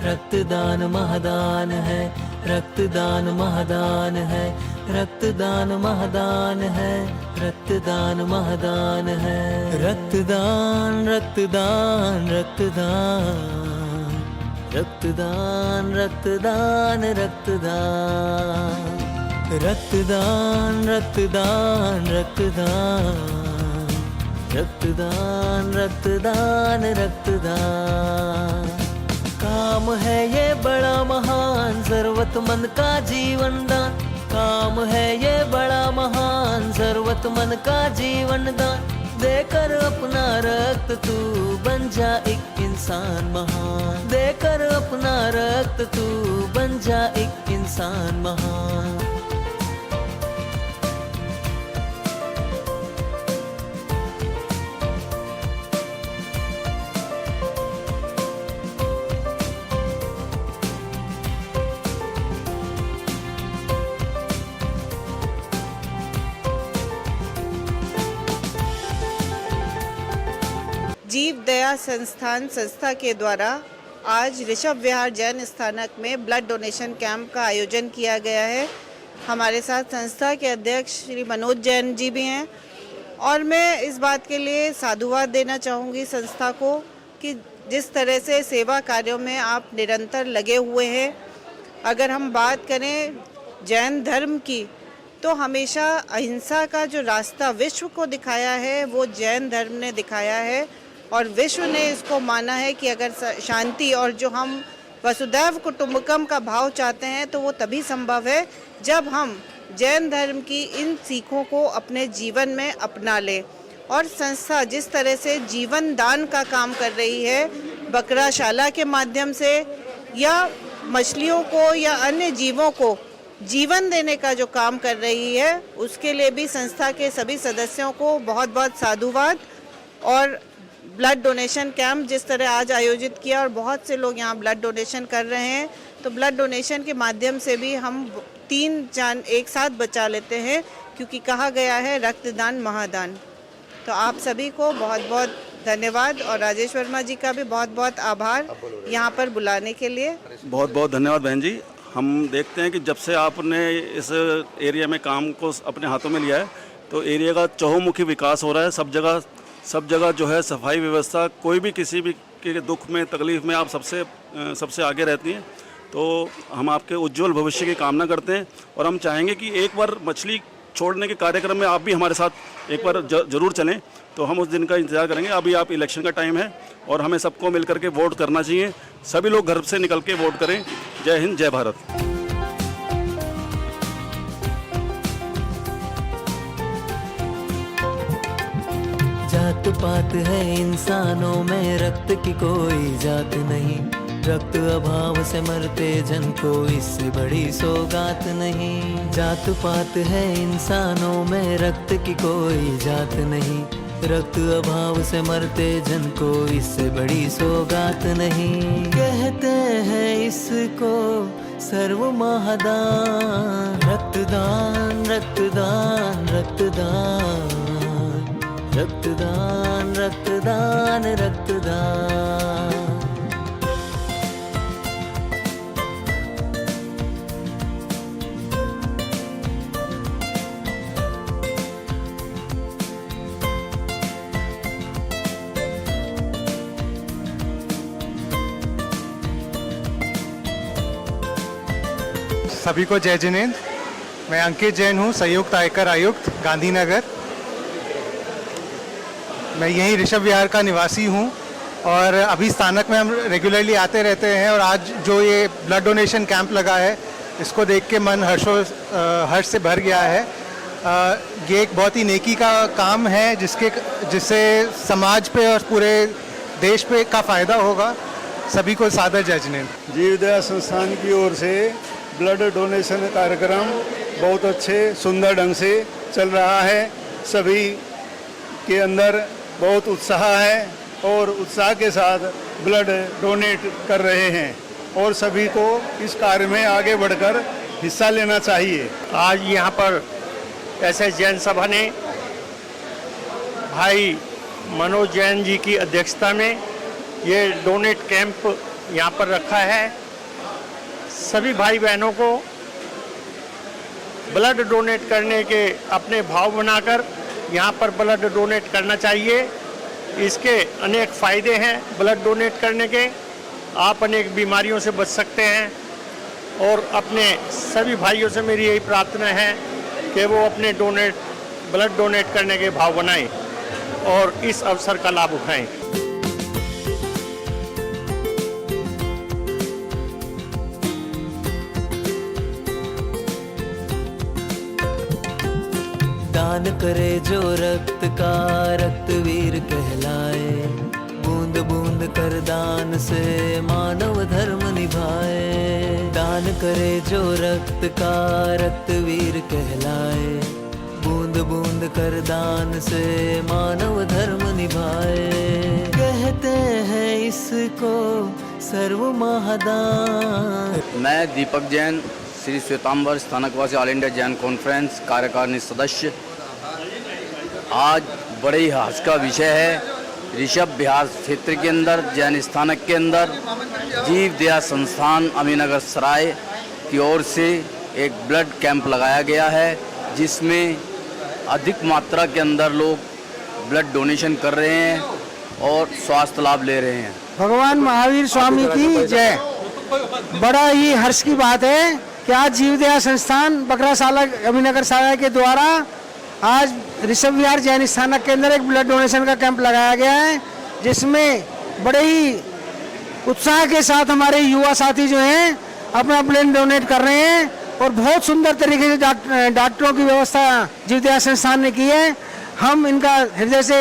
रक्तदान महादान है, रक्तदान महादान है, रक्तदान महादान है, रक्तदान महादान है। रक्तदान रक्तदान रक्तदान रक्तदान रक्तदान रक्तदान रक्तदान रक्तदान रक्तदान रक्तदान रक्तदान रक्तदान। काम है ये बड़ा महान, जरूरतमंद का जीवन दान। काम है ये बड़ा महान, जरूरतमंद का जीवन दान। देकर अपना रक्त तू बन जा एक इंसान महान। देकर अपना रक्त तू बन जा एक इंसान महान। जीव दया संस्थान संस्था के द्वारा आज ऋषभ विहार जैन स्थानक में ब्लड डोनेशन कैंप का आयोजन किया गया है। हमारे साथ संस्था के अध्यक्ष श्री मनोज जैन जी भी हैं और मैं इस बात के लिए साधुवाद देना चाहूँगी संस्था को कि जिस तरह से सेवा कार्यों में आप निरंतर लगे हुए हैं। अगर हम बात करें जैन धर्म की तो हमेशा अहिंसा का जो रास्ता विश्व को दिखाया है वो जैन धर्म ने दिखाया है और विश्व ने इसको माना है कि अगर शांति और जो हम वसुदैव कुटुंबकम का भाव चाहते हैं तो वो तभी संभव है जब हम जैन धर्म की इन सीखों को अपने जीवन में अपना लें। और संस्था जिस तरह से जीवन दान का काम कर रही है, बकराशाला के माध्यम से या मछलियों को या अन्य जीवों को जीवन देने का जो काम कर रही है, उसके लिए भी संस्था के सभी सदस्यों को बहुत बहुत साधुवाद। और ब्लड डोनेशन कैंप जिस तरह आज आयोजित किया और बहुत से लोग यहाँ ब्लड डोनेशन कर रहे हैं, तो ब्लड डोनेशन के माध्यम से भी हम 3 जान एक साथ बचा लेते हैं, क्योंकि कहा गया है रक्तदान महादान। तो आप सभी को बहुत बहुत धन्यवाद और राजेश वर्मा जी का भी बहुत बहुत आभार यहाँ पर बुलाने के लिए। बहुत बहुत धन्यवाद बहन जी। हम देखते हैं कि जब से आपने इस एरिया में काम को अपने हाथों में लिया है तो एरिया का चहुमुखी विकास हो रहा है। सब जगह जो है सफाई व्यवस्था, कोई भी किसी भी के दुख में तकलीफ़ में आप सबसे आगे रहती हैं। तो हम आपके उज्जवल भविष्य की कामना करते हैं और हम चाहेंगे कि एक बार मछली छोड़ने के कार्यक्रम में आप भी हमारे साथ एक बार ज़रूर चलें। तो हम उस दिन का इंतज़ार करेंगे। अभी आप इलेक्शन का टाइम है और हमें सबको मिल करके वोट करना चाहिए। सभी लोग घर से निकल के वोट करें। जय हिंद, जय भारत। जात पात है इंसानों में, रक्त की कोई जात नहीं। रक्त अभाव से मरते जन को इससे बड़ी सौगात नहीं। जात पात है इंसानों में, रक्त की कोई जात नहीं। रक्त अभाव से मरते जन को इससे बड़ी सौगात नहीं। कहते हैं इसको सर्व महादान। रक्तदान रक्तदान रक्तदान रक्तदान रक्तदान रक्तदान। सभी को जय जिनेंद्र। मैं अंकित जैन हूँ, संयुक्त आयकर आयुक्त गांधीनगर। मैं यहीं ऋषभ विहार का निवासी हूँ और अभी स्थानक में हम रेगुलरली आते रहते हैं। और आज जो ये ब्लड डोनेशन कैंप लगा है, इसको देख के मन हर्ष से भर गया है। ये एक बहुत ही नेकी का काम है जिससे समाज पे और पूरे देश पे का फ़ायदा होगा। सभी को सादर जय जिनेंद्र। जीव दया संस्थान की ओर से ब्लड डोनेशन कार्यक्रम बहुत अच्छे सुंदर ढंग से चल रहा है। सभी के अंदर बहुत उत्साह है और उत्साह के साथ ब्लड डोनेट कर रहे हैं और सभी को इस कार्य में आगे बढ़कर हिस्सा लेना चाहिए। आज यहाँ पर एसएस जैन सभा ने भाई मनोज जैन जी की अध्यक्षता में ये डोनेट कैंप यहाँ पर रखा है। सभी भाई बहनों को ब्लड डोनेट करने के अपने भाव बनाकर यहाँ पर ब्लड डोनेट करना चाहिए। इसके अनेक फ़ायदे हैं ब्लड डोनेट करने के। आप अनेक बीमारियों से बच सकते हैं और अपने सभी भाइयों से मेरी यही प्रार्थना है कि वो अपने ब्लड डोनेट करने के भाव बनाएं और इस अवसर का लाभ उठाएं। दान करे जो रक्त का रक्तवीर कहलाए, बूंद बूंद कर दान से मानव धर्म निभाए। दान करे जो रक्त का रक्तवीर कहलाए, बूंद बूंद कर दान से मानव धर्म निभाए। कहते हैं इसको सर्व महादान। मैं Deepak Jain, Shri Shwetambar Sthanakvasi all India Jain conference कार्यकारिणी सदस्य। आज बड़े ही हर्ष का विषय है, ऋषभ विहार क्षेत्र के अंदर जैन स्थानक के अंदर जीव दया संस्थान अमीनगर सराय की ओर से एक ब्लड कैंप लगाया गया है, जिसमें अधिक मात्रा के अंदर लोग ब्लड डोनेशन कर रहे हैं और स्वास्थ्य लाभ ले रहे हैं। भगवान महावीर स्वामी की जय। बड़ा ही हर्ष की बात है कि आज जीव दया संस्थान बकराशाला अमीनगर सराय के द्वारा आज ऋषभ विहार जैन स्थानक के अंदर एक ब्लड डोनेशन का कैंप लगाया गया है, जिसमें बड़े ही उत्साह के साथ हमारे युवा साथी जो हैं अपना ब्लड डोनेट कर रहे हैं और बहुत सुंदर तरीके से डॉक्टरों की व्यवस्था जीव दया संस्थान ने की है। हम इनका हृदय से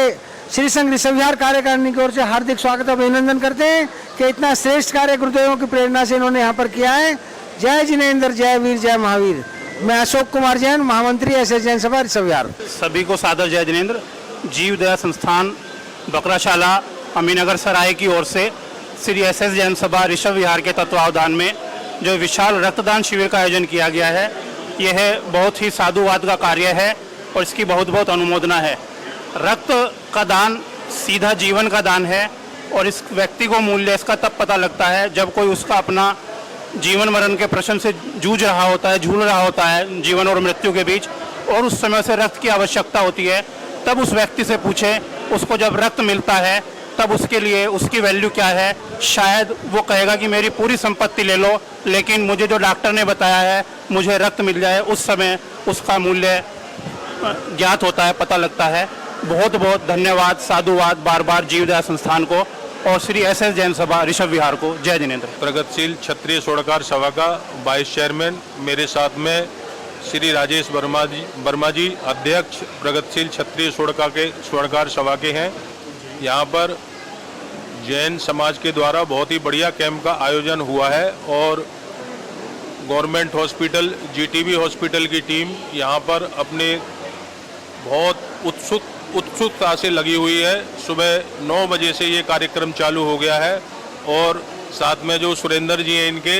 श्री संघ ऋषभ विहार कार्यकारिणी की ओर से हार्दिक स्वागत और अभिनंदन करते हैं कि इतना श्रेष्ठ कार्य गुरुदेवों की प्रेरणा से इन्होंने यहाँ पर किया है। जय जिनेंद्र, जय वीर, जय महावीर। मैं अशोक कुमार जैन, महामंत्री एसएस जैन सभा ऋषभ विहार। सभी को सादर जय जिनेंद्र। जीव दया संस्थान बकराशाला अमीनगर सराय की ओर से श्री एसएस जैन सभा ऋषभ विहार के तत्वावधान में जो विशाल रक्तदान शिविर का आयोजन किया गया है, यह बहुत ही साधुवाद का कार्य है और इसकी बहुत बहुत अनुमोदना है। रक्त का दान सीधा जीवन का दान है और इस व्यक्ति को मूल्य इसका तब पता लगता है जब कोई उसका अपना जीवन मरण के प्रश्न से जूझ रहा होता है, झूल रहा होता है जीवन और मृत्यु के बीच, और उस समय से रक्त की आवश्यकता होती है। तब उस व्यक्ति से पूछे, उसको जब रक्त मिलता है तब उसके लिए उसकी वैल्यू क्या है। शायद वो कहेगा कि मेरी पूरी संपत्ति ले लो, लेकिन मुझे जो डॉक्टर ने बताया है मुझे रक्त मिल जाए, उस समय उसका मूल्य ज्ञात होता है, पता लगता है। बहुत बहुत धन्यवाद, साधुवाद बार बार जीव दया संस्थान को और श्री एसएस जैन सभा ऋषभ विहार को। जय जिनेंद्र। प्रगतिशील क्षत्रिय स्वर्णकार सभा का वाइस चेयरमैन, मेरे साथ में श्री राजेश वर्मा जी अध्यक्ष प्रगतिशील क्षत्रिय स्वर्णकार सभा के हैं। यहाँ पर जैन समाज के द्वारा बहुत ही बढ़िया कैंप का आयोजन हुआ है और गवर्नमेंट हॉस्पिटल जीटीबी हॉस्पिटल की टीम यहाँ पर अपने बहुत उत्सुकता से लगी हुई है। सुबह 9 बजे से ये कार्यक्रम चालू हो गया है और साथ में जो सुरेंद्र जी हैं इनके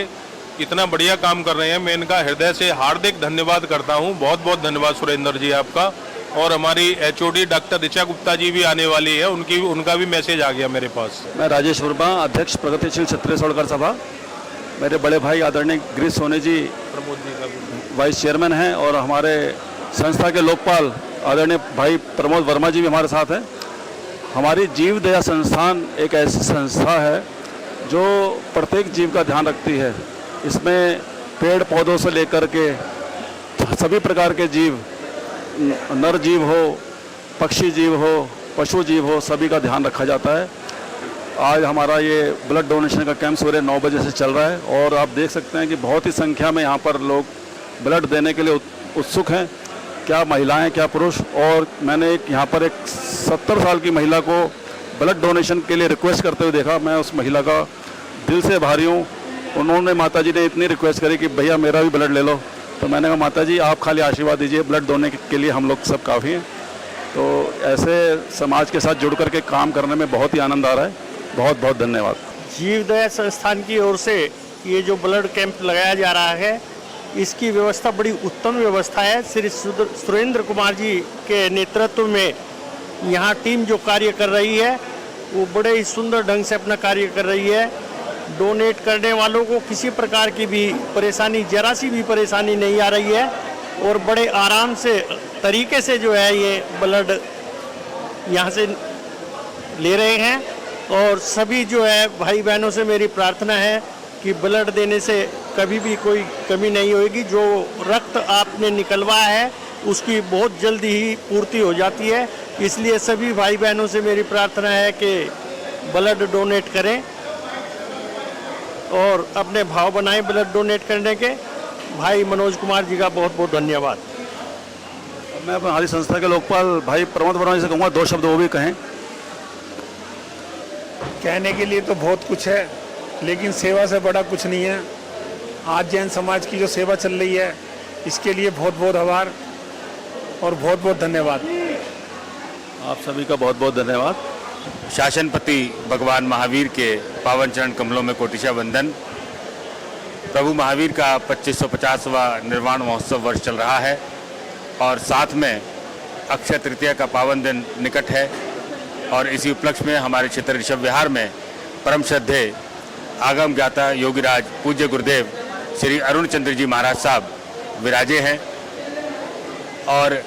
इतना बढ़िया काम कर रहे हैं, मैं इनका हृदय से हार्दिक धन्यवाद करता हूँ। बहुत बहुत धन्यवाद सुरेंद्र जी आपका। और हमारी एचओडी डॉक्टर ऋचा गुप्ता जी भी आने वाली है, उनका भी मैसेज आ गया मेरे पास। मैं राजेश वर्मा, अध्यक्ष प्रगतिशील क्षत्रिय स्वर्णकार सभा। मेरे बड़े भाई आदरणीय गिरीश सोनी जी प्रमोद जी का वाइस चेयरमैन हैं और हमारे संस्था के लोकपाल आदरणीय भाई प्रमोद वर्मा जी भी हमारे साथ हैं। हमारी जीव दया संस्थान एक ऐसी संस्था है जो प्रत्येक जीव का ध्यान रखती है। इसमें पेड़ पौधों से लेकर के सभी प्रकार के जीव, नर जीव हो, पक्षी जीव हो, पशु जीव हो, सभी का ध्यान रखा जाता है। आज हमारा ये ब्लड डोनेशन का कैंप सवेरे 9 बजे से चल रहा है और आप देख सकते हैं कि बहुत ही संख्या में यहाँ पर लोग ब्लड देने के लिए उत्सुक हैं, क्या महिलाएं क्या पुरुष। और मैंने यहाँ पर एक 70 साल की महिला को ब्लड डोनेशन के लिए रिक्वेस्ट करते हुए देखा। मैं उस महिला का दिल से आभारी हूँ। उन्होंने, माता जी ने इतनी रिक्वेस्ट करी कि भैया मेरा भी ब्लड ले लो, तो मैंने कहा माता जी आप खाली आशीर्वाद दीजिए, ब्लड डोने के लिए हम लोग सब काफ़ी हैं। तो ऐसे समाज के साथ जुड़ करके काम करने में बहुत ही आनंद आ रहा है। बहुत बहुत धन्यवाद। जीव दया संस्थान की ओर से ये जो ब्लड कैंप लगाया जा रहा है, इसकी व्यवस्था बड़ी उत्तम व्यवस्था है। श्री सुरेंद्र कुमार जी के नेतृत्व में यहाँ टीम जो कार्य कर रही है वो बड़े ही सुंदर ढंग से अपना कार्य कर रही है। डोनेट करने वालों को किसी प्रकार की भी परेशानी, जरा सी भी परेशानी नहीं आ रही है और बड़े आराम से तरीके से जो है ये ब्लड यहाँ से ले रहे हैं। और सभी जो है भाई बहनों से मेरी प्रार्थना है कि ब्लड देने से कभी भी कोई कमी नहीं होगी। जो रक्त आपने निकलवाया है उसकी बहुत जल्दी ही पूर्ति हो जाती है। इसलिए सभी भाई बहनों से मेरी प्रार्थना है कि ब्लड डोनेट करें और अपने भाव बनाएं ब्लड डोनेट करने के। भाई मनोज कुमार जी का बहुत बहुत धन्यवाद। मैं हमारी संस्था के लोकपाल भाई प्रमोद वर्मा जी से कहूँगा 2 शब्द वो भी कहें। कहने के लिए तो बहुत कुछ है, लेकिन सेवा से बड़ा कुछ नहीं है। आज जैन समाज की जो सेवा चल रही है इसके लिए बहुत बहुत आभार और बहुत बहुत धन्यवाद। आप सभी का बहुत बहुत धन्यवाद। शासनपति भगवान महावीर के पावन चरण कमलों में कोटिशा वंदन। प्रभु महावीर का 2550वां निर्वाण महोत्सव वर्ष चल रहा है और साथ में अक्षय तृतीया का पावन दिन निकट है और इसी उपलक्ष्य में हमारे क्षेत्र ऋषभ विहार में परम श्रद्धेय आगम ज्ञाता योगीराज पूज्य गुरुदेव श्री अरुण चंद्र जी महाराज साहब विराजे हैं। और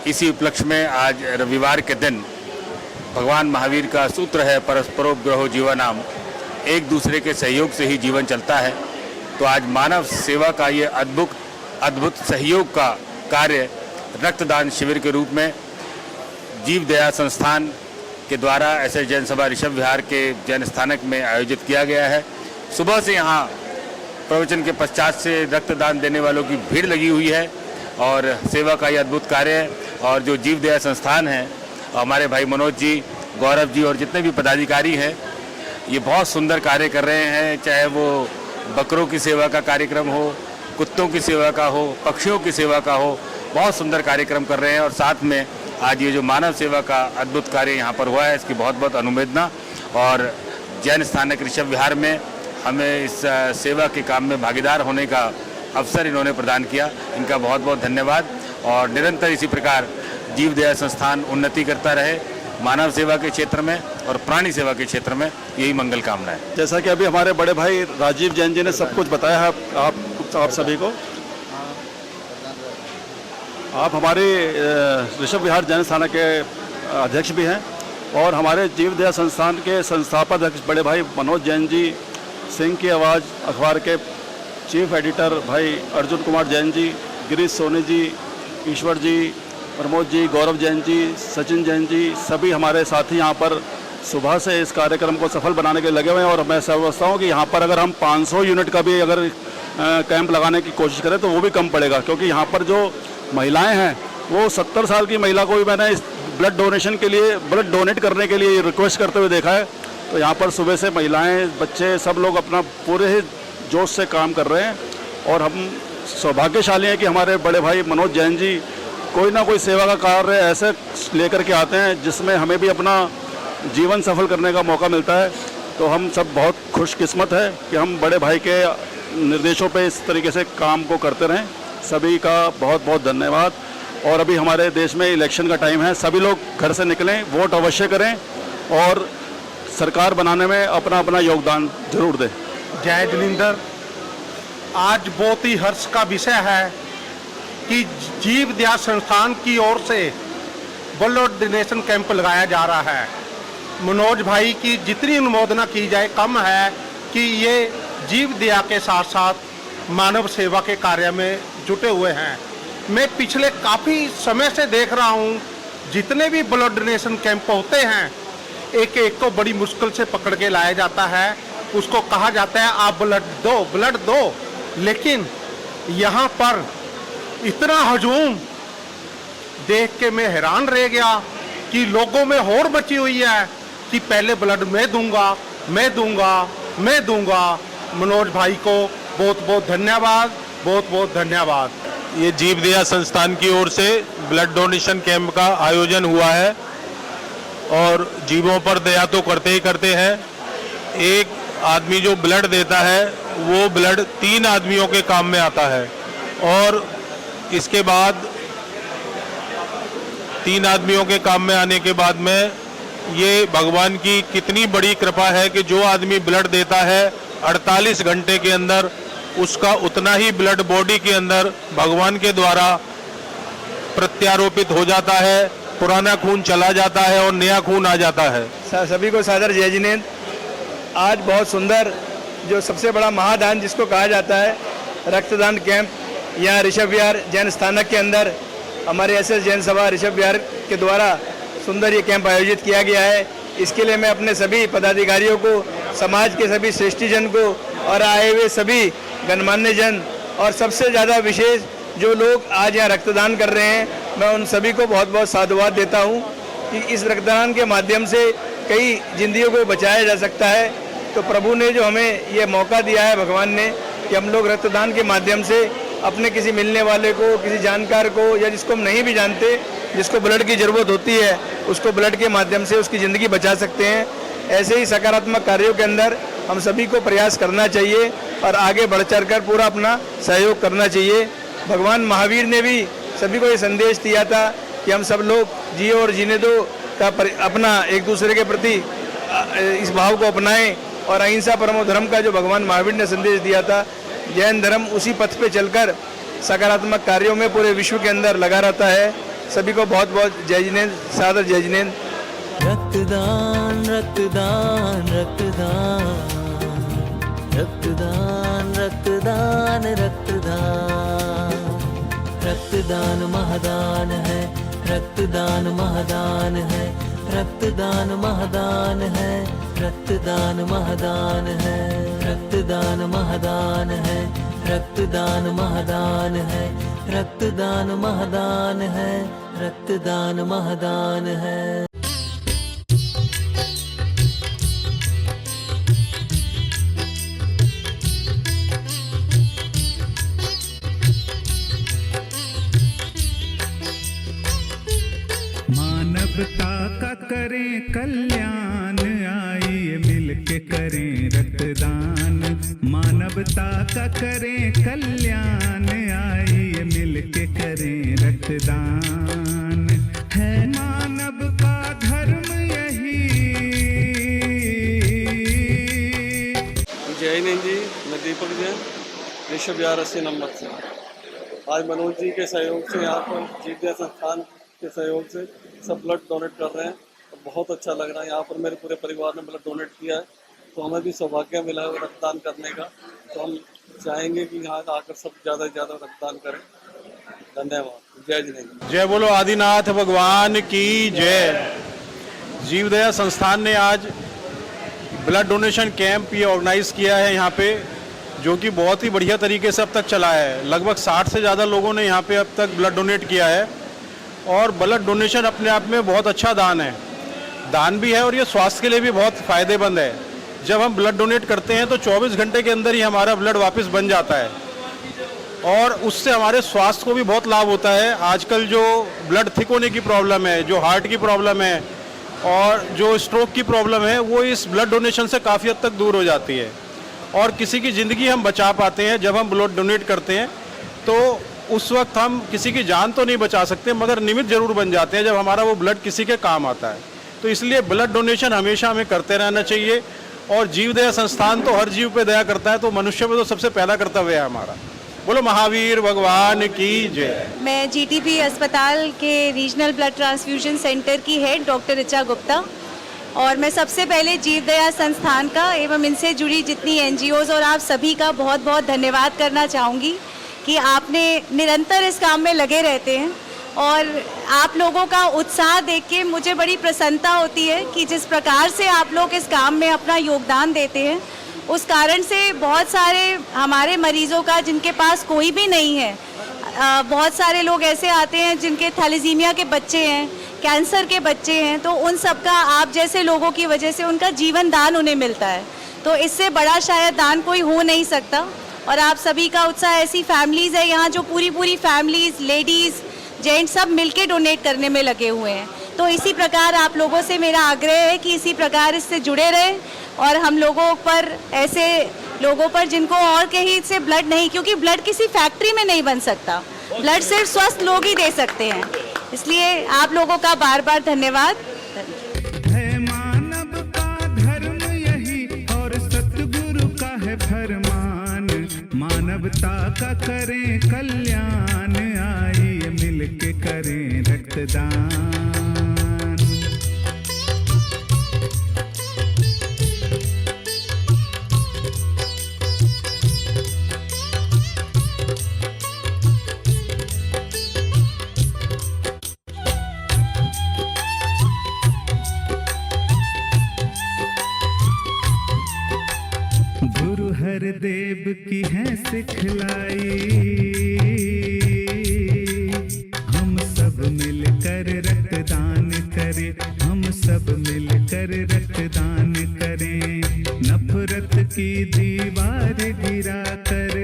इसी उपलक्ष्य में आज रविवार के दिन भगवान महावीर का सूत्र है परस्परोपग्रहो जीवनाम, एक दूसरे के सहयोग से ही जीवन चलता है। तो आज मानव सेवा का ये अद्भुत सहयोग का कार्य रक्तदान शिविर के रूप में जीव दया संस्थान के द्वारा ऐसे जैन सभा ऋषभ विहार के जैन स्थानक में आयोजित किया गया है। सुबह से यहाँ प्रवचन के पश्चात से रक्तदान देने वालों की भीड़ लगी हुई है और सेवा का ये अद्भुत कार्य है। और जो जीव दया संस्थान है, हमारे भाई मनोज जी, गौरव जी और जितने भी पदाधिकारी हैं, ये बहुत सुंदर कार्य कर रहे हैं। चाहे वो बकरों की सेवा का कार्यक्रम हो, कुत्तों की सेवा का हो, पक्षियों की सेवा का हो, बहुत सुंदर कार्यक्रम कर रहे हैं। और साथ में आज ये जो मानव सेवा का अद्भुत कार्य यहाँ पर हुआ है, इसकी बहुत बहुत अनुमोदना। और जैन स्थानक ऋषभ विहार में हमें इस सेवा के काम में भागीदार होने का अवसर इन्होंने प्रदान किया, इनका बहुत बहुत धन्यवाद। और निरंतर इसी प्रकार जीव दया संस्थान उन्नति करता रहे मानव सेवा के क्षेत्र में और प्राणी सेवा के क्षेत्र में, यही मंगल कामना है। जैसा कि अभी हमारे बड़े भाई राजीव जैन जी ने सब कुछ बताया है आप सभी को। आप हमारे ऋषभ विहार जैन स्थानक के अध्यक्ष भी हैं और हमारे जीव दया संस्थान के संस्थापक अध्यक्ष बड़े भाई मनोज जैन जी, सिंह की आवाज़ अखबार के चीफ एडिटर भाई अर्जुन कुमार जैन जी, गिरीश सोनी जी, ईश्वर जी, प्रमोद जी, गौरव जैन जी, सचिन जैन जी, सभी हमारे साथी यहाँ पर सुबह से इस कार्यक्रम को सफल बनाने के लिए लगे हुए हैं। और मैं समझता हूँ कि यहाँ पर अगर हम 500 यूनिट का भी अगर कैंप लगाने की कोशिश करें तो वो भी कम पड़ेगा, क्योंकि यहाँ पर जो महिलाएं हैं वो 70 साल की महिला को भी मैंने इस ब्लड डोनेशन के लिए, ब्लड डोनेट करने के लिए रिक्वेस्ट करते हुए देखा है। तो यहाँ पर सुबह से महिलाएं, बच्चे सब लोग अपना पूरे ही जोश से काम कर रहे हैं और हम सौभाग्यशाली हैं कि हमारे बड़े भाई मनोज जैन जी कोई ना कोई सेवा का कार्य ऐसे लेकर के आते हैं जिसमें हमें भी अपना जीवन सफल करने का मौका मिलता है। तो हम सब बहुत खुशकिस्मत है कि हम बड़े भाई के निर्देशों पे इस तरीके से काम को करते रहें। सभी का बहुत बहुत धन्यवाद। और अभी हमारे देश में इलेक्शन का टाइम है, सभी लोग घर से निकलें, वोट अवश्य करें और सरकार बनाने में अपना अपना योगदान जरूर दें। जय जिनेंद्र। आज बहुत ही हर्ष का विषय है कि जीव दया संस्थान की ओर से ब्लड डोनेशन कैंप लगाया जा रहा है। मनोज भाई की जितनी अनुमोदना की जाए कम है कि ये जीव दया के साथ साथ मानव सेवा के कार्य में जुटे हुए हैं। मैं पिछले काफ़ी समय से देख रहा हूँ, जितने भी ब्लड डोनेशन कैंप होते हैं, एक एक को बड़ी मुश्किल से पकड़ के लाया जाता है। उसको कहा जाता है आप ब्लड दो। लेकिन यहाँ पर इतना हजूम देख के मैं हैरान रह गया कि लोगों में होड़ मची हुई है कि पहले ब्लड मैं दूंगा। मनोज भाई को बहुत बहुत धन्यवाद, बहुत बहुत धन्यवाद। ये जीव दया संस्थान की ओर से ब्लड डोनेशन कैंप का आयोजन हुआ है और जीवों पर दया तो करते ही करते हैं। एक आदमी जो ब्लड देता है वो ब्लड 3 आदमियों के काम में आता है और इसके बाद 3 आदमियों के काम में आने के बाद में ये भगवान की कितनी बड़ी कृपा है कि जो आदमी ब्लड देता है 48 घंटे के अंदर उसका उतना ही ब्लड बॉडी के अंदर भगवान के द्वारा प्रत्यारोपित हो जाता है, पुराना खून चला जाता है और नया खून आ जाता है। सभी को सादर जय जिनेंद्र। आज बहुत सुंदर जो सबसे बड़ा महादान जिसको कहा जाता है रक्तदान कैंप यहाँ ऋषभ विहार जैन स्थानक के अंदर हमारे एसएस जैन सभा ऋषभ विहार के द्वारा सुंदर ये कैंप आयोजित किया गया है। इसके लिए मैं अपने सभी पदाधिकारियों को, समाज के सभी श्रेष्ठीजन को और आए हुए सभी गणमान्य जन और सबसे ज़्यादा विशेष जो लोग आज यहाँ रक्तदान कर रहे हैं, मैं उन सभी को बहुत बहुत साधुवाद देता हूँ कि इस रक्तदान के माध्यम से कई जिंदगियों को बचाया जा सकता है। तो प्रभु ने जो हमें ये मौका दिया है, भगवान ने, कि हम लोग रक्तदान के माध्यम से अपने किसी मिलने वाले को, किसी जानकार को या जिसको हम नहीं भी जानते, जिसको ब्लड की ज़रूरत होती है, उसको ब्लड के माध्यम से उसकी ज़िंदगी बचा सकते हैं। ऐसे ही सकारात्मक कार्यों के अंदर हम सभी को प्रयास करना चाहिए और आगे बढ़ चढ़ कर पूरा अपना सहयोग करना चाहिए। भगवान महावीर ने भी सभी को ये संदेश दिया था कि हम सब लोग जियो और जीने दो का अपना एक दूसरे के प्रति इस भाव को अपनाएं और अहिंसा परमो धर्म का जो भगवान महावीर ने संदेश दिया था, जैन धर्म उसी पथ पे चलकर सकारात्मक कार्यों में पूरे विश्व के अंदर लगा रहता है। सभी को बहुत बहुत जय जिनेंद्र, सादर जय जिनेंद्र। रक्तदान रक्तदान रक्तदान रक्तदान रक्तदान रक्तदान रक्तदान महादान है, रक्तदान महादान है, रक्तदान महादान है, रक्तदान महादान है, रक्तदान महादान है, रक्तदान महादान है, रक्तदान महादान है, रक्तदान महादान है। मानवता का करें कल्याण, आइए मिलके करें रक्तदान। मानवता का करें कल्याण, आइए मिलके करें रक्तदान। है मानव का धर्म यही। जय हिंद जी, मैं दीपक जैन, ऋषभ विहार 80 नंबर से। आज मनोज जी के सहयोग से यहाँ पर जीव संस्थान के सहयोग से सब ब्लड डोनेट कर रहे हैं। तो बहुत अच्छा लग रहा है। यहाँ पर मेरे पूरे परिवार ने ब्लड डोनेट किया है, तो हमें भी सौभाग्य मिला है रक्तदान करने का। तो हम चाहेंगे कि यहाँ आकर सब ज़्यादा से ज़्यादा रक्तदान करें। धन्यवाद। जय जिनेंद्र। जय बोलो आदिनाथ भगवान की जय। जीवदया संस्थान ने आज ब्लड डोनेशन कैंप ये ऑर्गेनाइज किया है यहाँ पे, जो कि बहुत ही बढ़िया तरीके से अब तक चला है। लगभग 60 से ज़्यादा लोगों ने यहाँ पे अब तक ब्लड डोनेट किया है। और ब्लड डोनेशन अपने आप में बहुत अच्छा दान है, दान भी है और ये स्वास्थ्य के लिए भी बहुत फ़ायदेमंद है। जब हम ब्लड डोनेट करते हैं तो 24 घंटे के अंदर ही हमारा ब्लड वापस बन जाता है और उससे हमारे स्वास्थ्य को भी बहुत लाभ होता है। आजकल जो ब्लड थिक होने की प्रॉब्लम है, जो हार्ट की प्रॉब्लम है और जो स्ट्रोक की प्रॉब्लम है, वो इस ब्लड डोनेशन से काफ़ी हद तक दूर हो जाती है और किसी की ज़िंदगी हम बचा पाते हैं। जब हम ब्लड डोनेट करते हैं तो उस वक्त हम किसी की जान तो नहीं बचा सकते, मगर निमित्त जरूर बन जाते हैं जब हमारा वो ब्लड किसी के काम आता है। तो इसलिए ब्लड डोनेशन हमेशा हमें करते रहना चाहिए। और जीव दया संस्थान तो हर जीव पे दया करता है, तो मनुष्य पे तो सबसे पहला कर्तव्य है हमारा। बोलो महावीर भगवान की जय। मैं जीटीपी अस्पताल के रीजनल ब्लड ट्रांसफ्यूजन सेंटर की हेड डॉक्टर ऋचा गुप्ता, और मैं सबसे पहले जीव दया संस्थान का एवं इनसे जुड़ी जितनी एनजीओज और आप सभी का बहुत बहुत धन्यवाद करना चाहूँगी कि आपने निरंतर इस काम में लगे रहते हैं। और आप लोगों का उत्साह देख के मुझे बड़ी प्रसन्नता होती है कि जिस प्रकार से आप लोग इस काम में अपना योगदान देते हैं, उस कारण से बहुत सारे हमारे मरीजों का, जिनके पास कोई भी नहीं है, बहुत सारे लोग ऐसे आते हैं जिनके थैलेसीमिया के बच्चे हैं, कैंसर के बच्चे हैं, तो उन सब का आप जैसे लोगों की वजह से उनका जीवन दान उन्हें मिलता है। तो इससे बड़ा शायद दान कोई हो नहीं सकता। और आप सभी का उत्साह, ऐसी फैमिलीज़ है यहाँ जो पूरी फैमिलीज़, लेडीज़, जेंट्स सब मिलके डोनेट करने में लगे हुए हैं। तो इसी प्रकार आप लोगों से मेरा आग्रह है कि इसी प्रकार इससे जुड़े रहें और हम लोगों पर, ऐसे लोगों पर जिनको और कहीं से ब्लड नहीं, क्योंकि ब्लड किसी फैक्ट्री में नहीं बन सकता, ब्लड सिर्फ स्वस्थ लोग ही दे सकते हैं। इसलिए आप लोगों का बार बार धन्यवाद। है मानव का धर्म यही और सतगुरु का है मानवता का करें कल्याण, आइए मिल के करें रक्तदान। गुरु हरदेव की है सिखलाई, हम सब मिलकर रक्तदान करें, हम सब मिलकर रक्तदान करें। नफरत की दीवार गिरा कर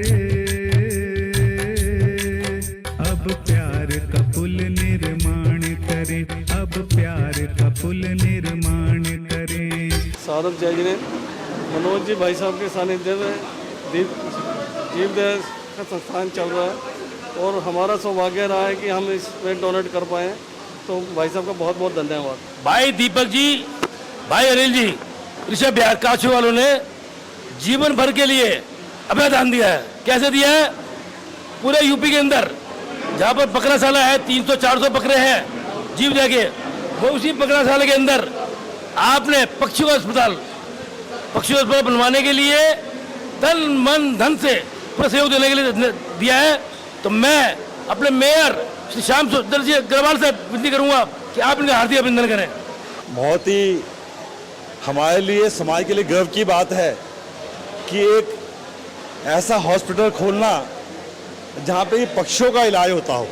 अब प्यार का पुल निर्माण करें, अब प्यार का पुल निर्माण करें। सारद जय जी ने मनोज जी भाई साहब के सानिध्य में जीव दया का संस्थान चल रहा है और हमारा सौभाग्य रहा है कि हम इसमें डोनेट कर पाएँ, तो भाई साहब का बहुत बहुत धन्यवाद। भाई दीपक जी, भाई अनिल जी, ऋषभ बिहार काछू वालों ने जीवन भर के लिए अपना दान दिया है। कैसे दिया है? पूरे यूपी के अंदर जहाँ पर बकराशाला है, 300-400 बकरे हैं जीव दया के, वो उसी बकराशाला के अंदर आपने पक्षियों अस्पताल बनवाने के लिए तन मन धन से पूरा सहयोग देने के लिए दिया है। तो मैं अपने मेयर श्री श्याम सुंदर जी अग्रवाल से विनती करूंगा कि आप इनका हार्दिक अभिनंदन करें। बहुत ही हमारे लिए, समाज के लिए गर्व की बात है कि एक ऐसा हॉस्पिटल खोलना जहाँ पे पक्षियों का इलाज होता हो,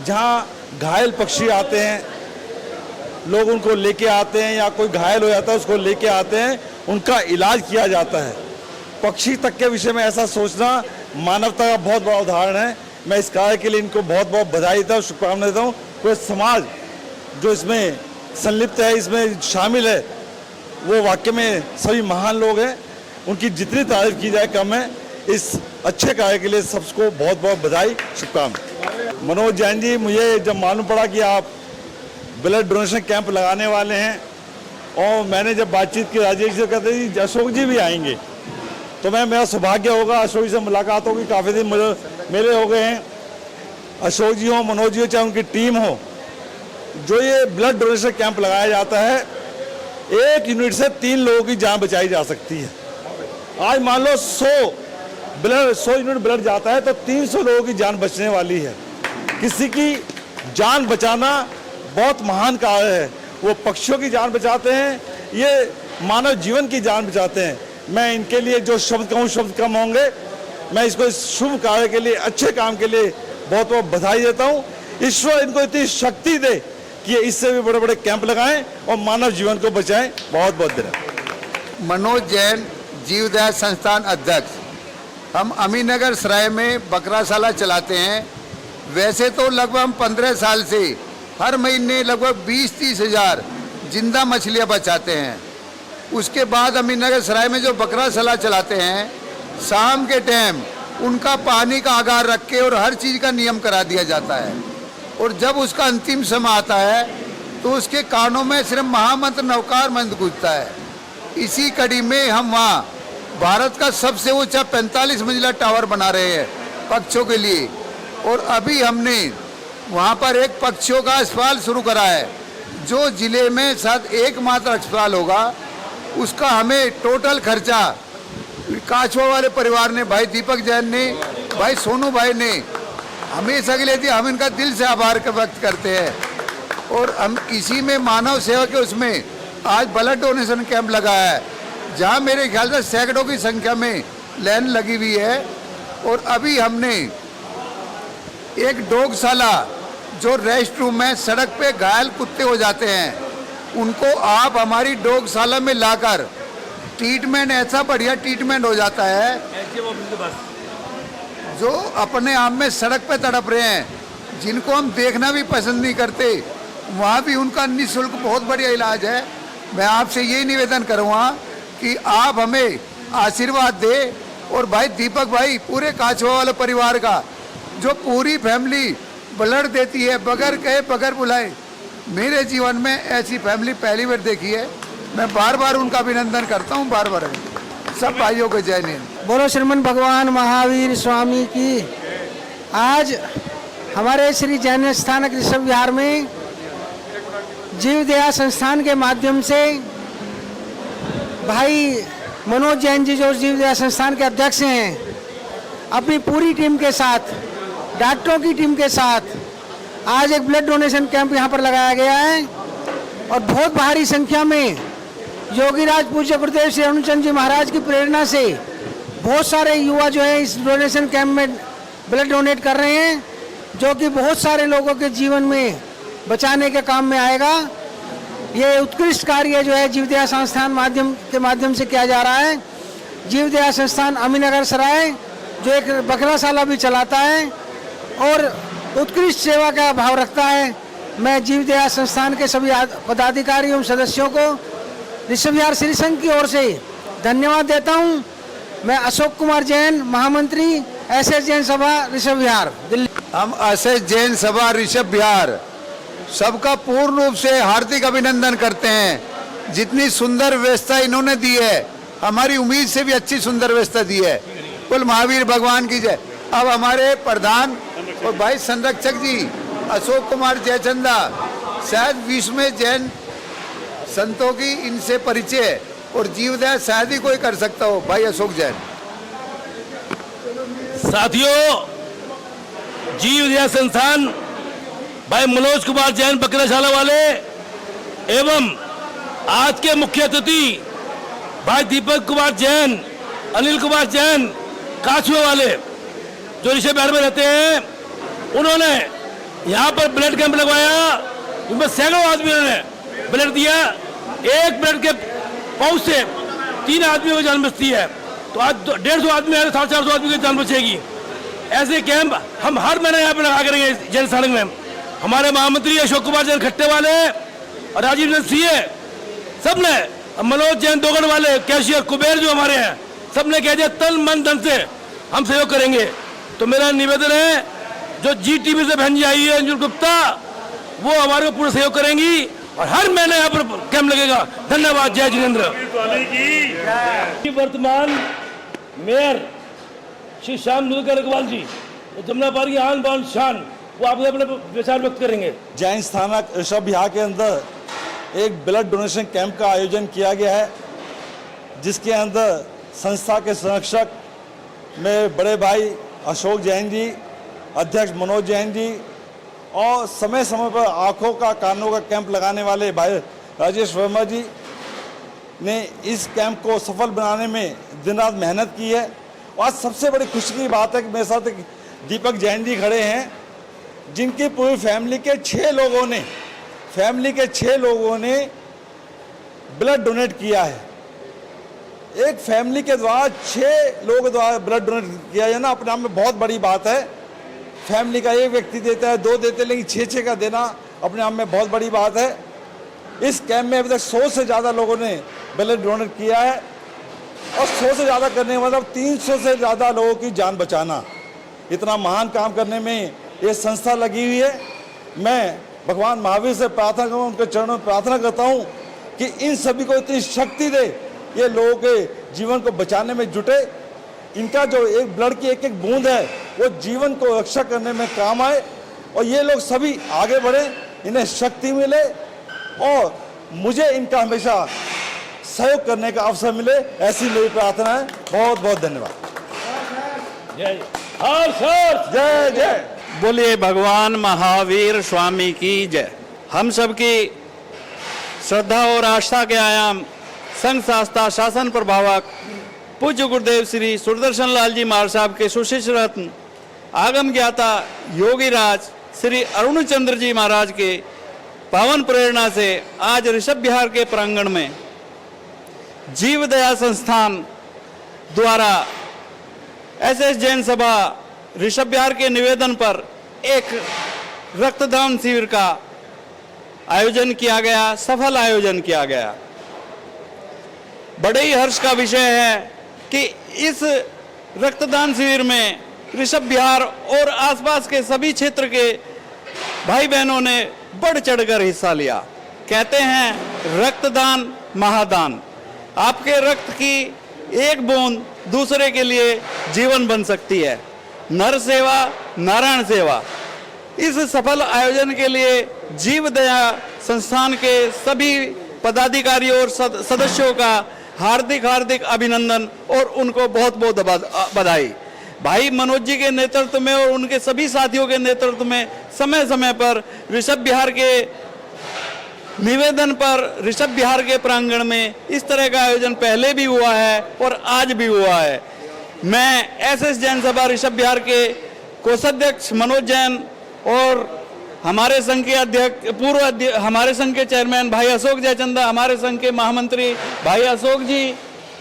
जहाँ घायल पक्षी आते हैं, लोग उनको लेके आते हैं, या कोई घायल हो जाता है उसको लेके आते हैं, उनका इलाज किया जाता है। पक्षी तक के विषय में ऐसा सोचना मानवता का बहुत बड़ा उदाहरण है। मैं इस कार्य के लिए इनको बहुत बहुत बधाई देता हूँ, शुभकामनाएं देता हूँ। कोई समाज जो इसमें संलिप्त है, इसमें शामिल है, वो वाकई में सभी महान लोग हैं, उनकी जितनी तारीफ की जाए कम है। इस अच्छे कार्य के लिए सबको बहुत बहुत बधाई, शुभकामनाएं। मनोज जैन जी, मुझे जब मालूम पड़ा कि आप ब्लड डोनेशन कैंप लगाने वाले हैं और मैंने जब बातचीत की राजेश से, कहते जी अशोक जी भी आएंगे, तो मेरा सौभाग्य होगा, अशोक जी से मुलाकात होगी। काफ़ी दिन मेरे हो गए हैं। अशोक जी हो, मनोज जी हो, चाहे उनकी टीम हो, जो ये ब्लड डोनेशन कैंप लगाया जाता है, एक यूनिट से 3 लोगों की जान बचाई जा सकती है। आज मान लो 100 यूनिट ब्लड जाता है तो 300 लोगों की जान बचने वाली है। किसी की जान बचाना बहुत महान कार्य है। वो पक्षियों की जान बचाते हैं, ये मानव जीवन की जान बचाते हैं। मैं इनके लिए जो शब्द कहूँ शब्द कम होंगे। मैं इसको इस शुभ कार्य के लिए, अच्छे काम के लिए बहुत बहुत बधाई देता हूँ। ईश्वर इनको इतनी शक्ति दे कि इससे भी बड़े बड़े कैंप लगाएं और मानव जीवन को बचाएं। बहुत बहुत धन्यवाद। मनोज जैन, जीव दया संस्थान अध्यक्ष। हम अमीनगर सराय में बकराशाला चलाते हैं। वैसे तो लगभग हम 15 साल से हर महीने लगभग 20-30 हज़ार जिंदा मछलियाँ बचाते हैं। उसके बाद अमीनगर सराय में जो बकराशाला चलाते हैं, शाम के टाइम उनका पानी का आगार रख के और हर चीज़ का नियम करा दिया जाता है। और जब उसका अंतिम समय आता है तो उसके कानों में सिर्फ महामंत्र नवकार मंत्र गूंजता है। इसी कड़ी में हम वहाँ भारत का सबसे ऊंचा 45 मंजिला टावर बना रहे हैं पक्षियों के लिए। और अभी हमने वहाँ पर एक पक्षियों का अस्पताल शुरू करा है, जो जिले में शायद एकमात्र अस्पताल होगा। उसका हमें टोटल खर्चा काछवा वाले परिवार ने, भाई दीपक जैन ने, भाई सोनू भाई ने हमेशा के लिए दिया। हम इनका दिल से आभार व्यक्त करते हैं। और हम इसी में मानव सेवा के उसमें आज ब्लड डोनेशन कैंप लगा है, जहाँ मेरे ख्याल से सैकड़ों की संख्या में लाइन लगी हुई है। और अभी हमने एक डॉगशाला, जो रेस्ट रूम में सड़क पे घायल कुत्ते हो जाते हैं, उनको आप हमारी डॉगशाला में लाकर ट्रीटमेंट, ऐसा बढ़िया ट्रीटमेंट हो जाता है। जो अपने आप में सड़क पे तड़प रहे हैं, जिनको हम देखना भी पसंद नहीं करते, वहाँ भी उनका निःशुल्क बहुत बढ़िया इलाज है। मैं आपसे यही निवेदन करूँगा कि आप हमें आशीर्वाद दे। और भाई दीपक भाई, पूरे काछवा वाले परिवार का, जो पूरी फैमिली ब्लड देती है बगैर कहे बगैर बुलाए, मेरे जीवन में ऐसी फैमिली पहली बार देखी है। मैं बार बार उनका अभिनंदन करता हूँ, बार बार। सब भाइयों को जय हिंद। बोलो श्रीमन भगवान महावीर स्वामी की। आज हमारे श्री जैन स्थानक ऋषभ विहार में जीव दया संस्थान के माध्यम से भाई मनोज जैन जी, जो जीव दया संस्थान के अध्यक्ष हैं, अपनी पूरी टीम के साथ, डॉक्टरों की टीम के साथ आज एक ब्लड डोनेशन कैंप यहाँ पर लगाया गया है। और बहुत भारी संख्या में योगीराज पूज्य गुरुदेव श्री अरुणचंद जी महाराज की प्रेरणा से बहुत सारे युवा जो है इस डोनेशन कैंप में ब्लड डोनेट कर रहे हैं, जो कि बहुत सारे लोगों के जीवन में बचाने के काम में आएगा। ये उत्कृष्ट कार्य जो है जीव दया संस्थान के माध्यम से किया जा रहा है। जीव दया संस्थान अमीनगर सराय जो एक बकराशाला भी चलाता है और उत्कृष्ट सेवा का भाव रखता है। मैं जीव दया संस्थान के सभी पदाधिकारी एवं सदस्यों को ऋषभ विहार श्री संघ की ओर से धन्यवाद देता हूं। मैं अशोक कुमार जैन, महामंत्री एसएस जैन सभा ऋषभ विहार, दिल्ली। हम एसएस जैन सभा ऋषभ विहार सबका पूर्ण रूप से हार्दिक अभिनंदन करते हैं। जितनी सुंदर व्यवस्था इन्होंने दी है, हमारी उम्मीद से भी अच्छी सुंदर व्यवस्था दी है। कुल महावीर भगवान की जय। अब हमारे प्रधान और भाई संरक्षक जी अशोक कुमार जयचंदा, शायद विश्व में जैन संतों की इनसे परिचय है और जीवदया शायद ही कोई कर सकता हो। भाई अशोक जैन। साथियों, जीवदया संस्थान भाई मनोज कुमार जैन बकराशाला वाले एवं आज के मुख्य अतिथि भाई दीपक कुमार जैन, अनिल कुमार जैन काछुए वाले जो ऋषभ विहार में रहते हैं, उन्होंने यहाँ पर ब्लड कैंप लगवाया। उनमें सैकड़ों आदमियों ने ब्लड दिया। एक ब्लड के पहुंच से 3 आदमियों की जान बचती है, तो आज 150 आदमी है, 450 आदमी की जान बचेगी। ऐसे कैंप हम हर महीने यहाँ पे लगा करेंगे जैन स्थानक में। हमारे महामंत्री अशोक कुमार जैन खट्टे वाले और राजीव जैन सीए सब ने, मनोज जैन दोगड़ वाले, कैशियर कुबेर जो हमारे हैं, सब ने कह दिया तन मन धन से हम सहयोग करेंगे। तो मेरा निवेदन है, जो GTV से बहन जी आई है अंजुल गुप्ता, वो हमारे को पूरा सहयोग करेंगी और हर महीने यहाँ पर कैंप लगेगा। धन्यवाद। जय जिनेंद्र। वर्तमान मेयर श्री श्याम अग्रवाल जी, जमुना पार की आन बान शान, वो आपको अपने विचार व्यक्त करेंगे। जैन स्थानक ऋषभ विहार के अंदर एक ब्लड डोनेशन कैंप का आयोजन किया गया है, जिसके अंदर संस्था के संरक्षक मेरे बड़े भाई अशोक जैन जी, अध्यक्ष मनोज जैन जी और समय समय पर आँखों का कानों का कैंप लगाने वाले भाई राजेश वर्मा जी ने इस कैंप को सफल बनाने में दिन रात मेहनत की है। और आज सबसे बड़ी खुशी की बात है कि मेरे साथ दीपक जैन जी खड़े हैं, जिनकी पूरी फैमिली के 6 लोगों ने ब्लड डोनेट किया है। एक फैमिली के द्वारा 6 लोगों द्वारा ब्लड डोनेट किया जाना अपने आप में बहुत बड़ी बात है। फैमिली का एक व्यक्ति देता है, 2 देते, लेकिन 6 का देना अपने आप में बहुत बड़ी बात है। इस कैंप में अभी तक 100 से ज़्यादा लोगों ने ब्लड डोनेट किया है और 100 से ज़्यादा करने का मतलब 300 से ज़्यादा लोगों की जान बचाना। इतना महान काम करने में ये संस्था लगी हुई है। मैं भगवान महावीर से प्रार्थना करूँ, उनके चरणों में प्रार्थना करता हूँ कि इन सभी को इतनी शक्ति दे, ये लोगों के जीवन को बचाने में जुटे। इनका जो एक ब्लड की एक बूंद है वो जीवन को रक्षा करने में काम आए और ये लोग सभी आगे बढ़े, इन्हें शक्ति मिले और मुझे इनका हमेशा सहयोग करने का अवसर मिले, ऐसी मेरी प्रार्थना है। बहुत बहुत धन्यवाद। जय जय जय। बोलिए भगवान महावीर स्वामी की जय। हम सबकी श्रद्धा और आस्था के आयाम संघ शास्त्रा शासन प्रभावक पूज्य गुरुदेव श्री सुदर्शन लाल जी महाराज साहब के सुशिष्य रत्न आगम ज्ञाता योगीराज श्री अरुणचंद्र जी महाराज के पावन प्रेरणा से आज ऋषभ विहार के प्रांगण में जीव दया संस्थान द्वारा एसएस जैन सभा ऋषभ विहार के निवेदन पर एक रक्तदान शिविर का आयोजन किया गया, सफल आयोजन किया गया। बड़े ही हर्ष का विषय है कि इस रक्तदान शिविर में ऋषभ विहार और आसपास के सभी क्षेत्र के भाई बहनों ने बढ़ चढ़कर हिस्सा लिया। कहते हैं रक्तदान महादान। आपके रक्त की एक बूंद दूसरे के लिए जीवन बन सकती है। नर सेवा नारायण सेवा। इस सफल आयोजन के लिए जीव दया संस्थान के सभी पदाधिकारियों और सदस्यों का हार्दिक हार्दिक अभिनंदन और उनको बहुत बहुत बधाई। भाई मनोज जी के नेतृत्व में और उनके सभी साथियों के नेतृत्व में समय समय पर ऋषभ विहार के निवेदन पर ऋषभ विहार के प्रांगण में इस तरह का आयोजन पहले भी हुआ है और आज भी हुआ है। मैं एसएस जैन सभा ऋषभ विहार के कोषाध्यक्ष मनोज जैन और हमारे संघ के अध्यक्ष हमारे संघ के चेयरमैन भाई अशोक जयचंदा, हमारे संघ के महामंत्री भाई अशोक जी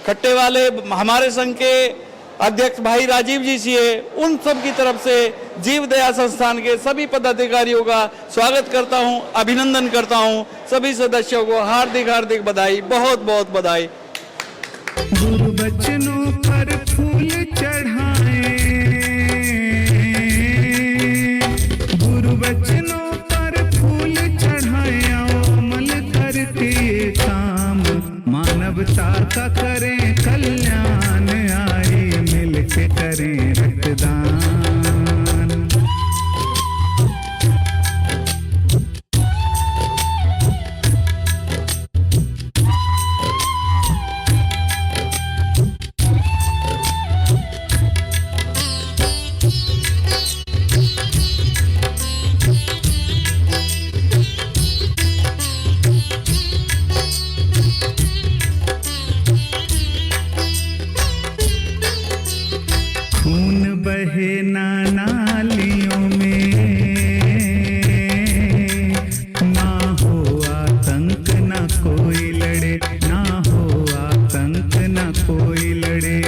खट्टे वाले, हमारे संघ के अध्यक्ष भाई राजीव जी सीए, उन सब की तरफ से जीव दया संस्थान के सभी पदाधिकारियों का स्वागत करता हूं, अभिनंदन करता हूं। सभी सदस्यों को हार्दिक हार्दिक बधाई, बहुत बहुत बधाई। गुरु बचनों पर फूल चढ़ाए, गुरु बचनों पर फूल चढ़ाए, अमल करके काम मानवता का करें कल्याण, आए मिलके करें रक्तदान। नालियों में ना हो आतंक, ना कोई लड़े, ना हो आतंक, ना कोई लड़े।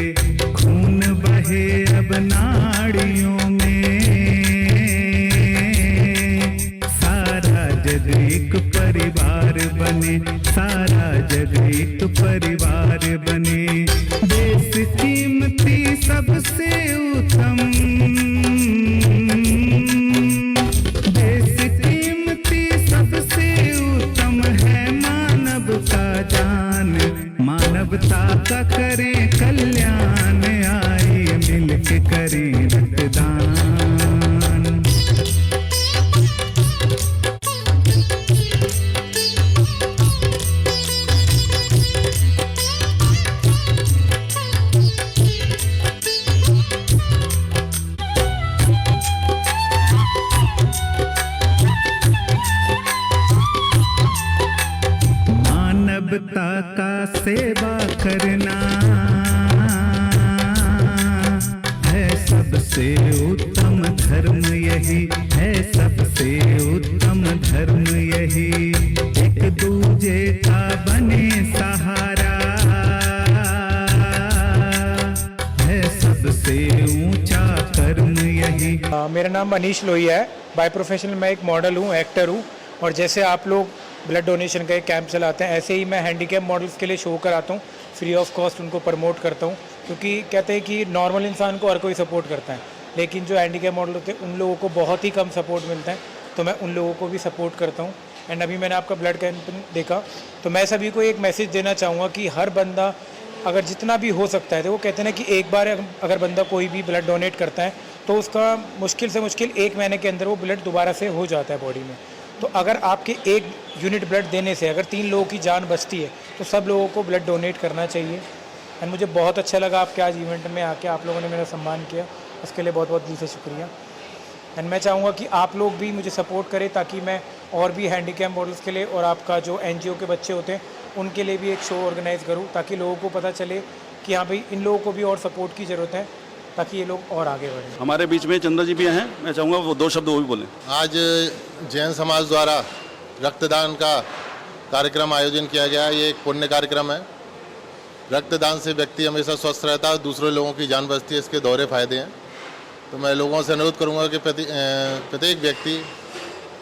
खून बहे अब नाड़ियों में, सारा जग एक परिवार बने, सारा जग एक परिवार बने। देश कीमती सबसे उत्तम, देश कीमती सबसे उत्तम है मानव का जान, मानवता का करें कल्याण, आए मिलके करें रक्तदान। मानवता का सेवा करना है सबसे उत्तम धर्म, यही है सबसे उत्तम धर्म, यही एक दूजे का बने सहारा है सबसे ऊंचा कर्म, यही। मेरा नाम अनीश लोहिया है। बाय प्रोफेशनल मैं एक मॉडल हूँ, एक्टर हूँ, और जैसे आप लोग ब्लड डोनेशन का एक कैंप चलाते हैं, ऐसे ही मैं हैंडीकैप मॉडल्स के लिए शो कराता हूँ, फ्री ऑफ कॉस्ट उनको प्रमोट करता हूँ। क्योंकि कहते हैं कि नॉर्मल इंसान को हर कोई सपोर्ट करता है, लेकिन जो हैंडीकैप मॉडल होते हैं उन लोगों को बहुत ही कम सपोर्ट मिलता है, तो मैं उन लोगों को भी सपोर्ट करता हूँ। एंड अभी मैंने आपका ब्लड कैंप देखा, तो मैं सभी को एक मैसेज देना चाहूँगा कि हर बंदा अगर जितना भी हो सकता है, तो वो कहते हैं ना कि एक बार अगर बंदा कोई भी ब्लड डोनेट करता है तो उसका मुश्किल से मुश्किल 1 महीने के अंदर वो ब्लड दोबारा से हो जाता है बॉडी में। तो अगर आपके 1 यूनिट ब्लड देने से अगर 3 लोगों की जान बचती है, तो सब लोगों को ब्लड डोनेट करना चाहिए। एंड मुझे बहुत अच्छा लगा आपके आज इवेंट में आके आप लोगों ने मेरा सम्मान किया, उसके लिए बहुत बहुत दिल से शुक्रिया। एंड मैं चाहूँगा कि आप लोग भी मुझे सपोर्ट करें, ताकि मैं और भी हैंडीकैप मॉडल्स के लिए और आपका जो NGO के बच्चे होते हैं उनके लिए भी एक शो ऑर्गेनाइज़ करूँ, ताकि लोगों को पता चले कि हाँ भाई इन लोगों को भी और सपोर्ट की ज़रूरत है, ताकि ये लोग और आगे बढ़ें। हमारे बीच में चंद्र जी भी हैं, मैं चाहूँगा वो 2 शब्द वो भी बोलें। आज जैन समाज द्वारा रक्तदान का कार्यक्रम आयोजन किया गया है। ये एक पुण्य कार्यक्रम है। रक्तदान से व्यक्ति हमेशा स्वस्थ रहता है, दूसरे लोगों की जान बचती है, इसके दोहरे फायदे हैं। तो मैं लोगों से अनुरोध करूंगा कि प्रत्येक व्यक्ति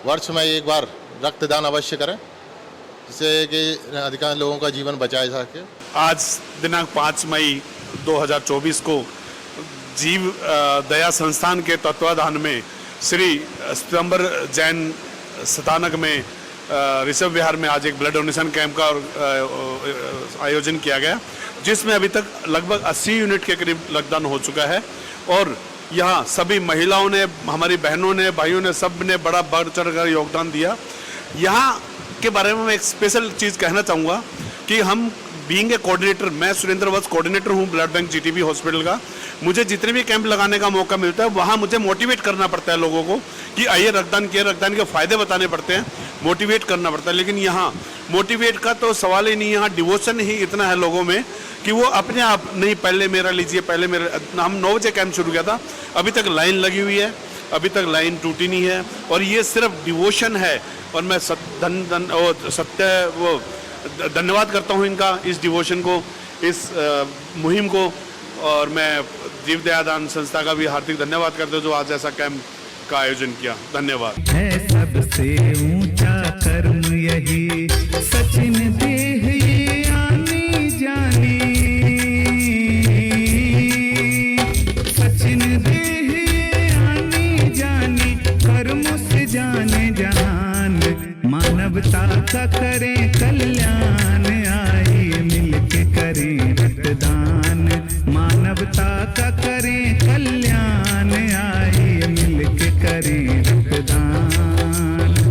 वर्ष में एक बार रक्तदान अवश्य करें, जिससे कि अधिकांश लोगों का जीवन बचाया जा सके। आज दिनांक 5 मई 2024 को जीव दया संस्थान के तत्वाधान में श्री श्वेतांबर जैन स्थानक में ऋषभ विहार में आज एक ब्लड डोनेशन कैंप का आयोजन किया गया, जिसमें अभी तक लगभग 80 यूनिट के करीब रक्तदान हो चुका है। और यहाँ सभी महिलाओं ने, हमारी बहनों ने, भाइयों ने, सब ने बड़ा बढ़ चढ़ कर योगदान दिया। यहाँ के बारे में मैं एक स्पेशल चीज़ कहना चाहूँगा कि हम बीइंग ए कोऑर्डिनेटर, मैं सुरेंद्र वत्स कोऑर्डिनेटर हूँ ब्लड बैंक जीटीबी हॉस्पिटल का। मुझे जितने भी कैंप लगाने का मौका मिलता है वहाँ मुझे मोटिवेट करना पड़ता है लोगों को कि आइए रक्तदान किए, रक्तदान के फ़ायदे बताने पड़ते हैं, मोटिवेट करना पड़ता है। लेकिन यहाँ मोटिवेट का तो सवाल ही नहीं, यहाँ डिवोशन ही इतना है लोगों में कि वो अपने आप नहीं, पहले मेरा लीजिए, पहले मेरा। हम 9 बजे कैंप शुरू किया था, अभी तक लाइन लगी हुई है, अभी तक लाइन टूटी नहीं है। और ये सिर्फ डिवोशन है। और मैं धन्यवाद करता हूँ इनका, इस डिवोशन को, इस मुहिम को। और मैं जीव दयादान संस्था का भी हार्दिक धन्यवाद करता हूँ जो आज ऐसा कैंप का आयोजन किया। धन्यवाद। है सबसे ऊंचा कर्म यही, सचिन देह ये आनी जानी, सचिन देह ये आनी जानी, कर्म से जाने जहान, मानवता का करें कल्याण, आइए मिलके करें रक्तदान, मानवता का करें कल्याण।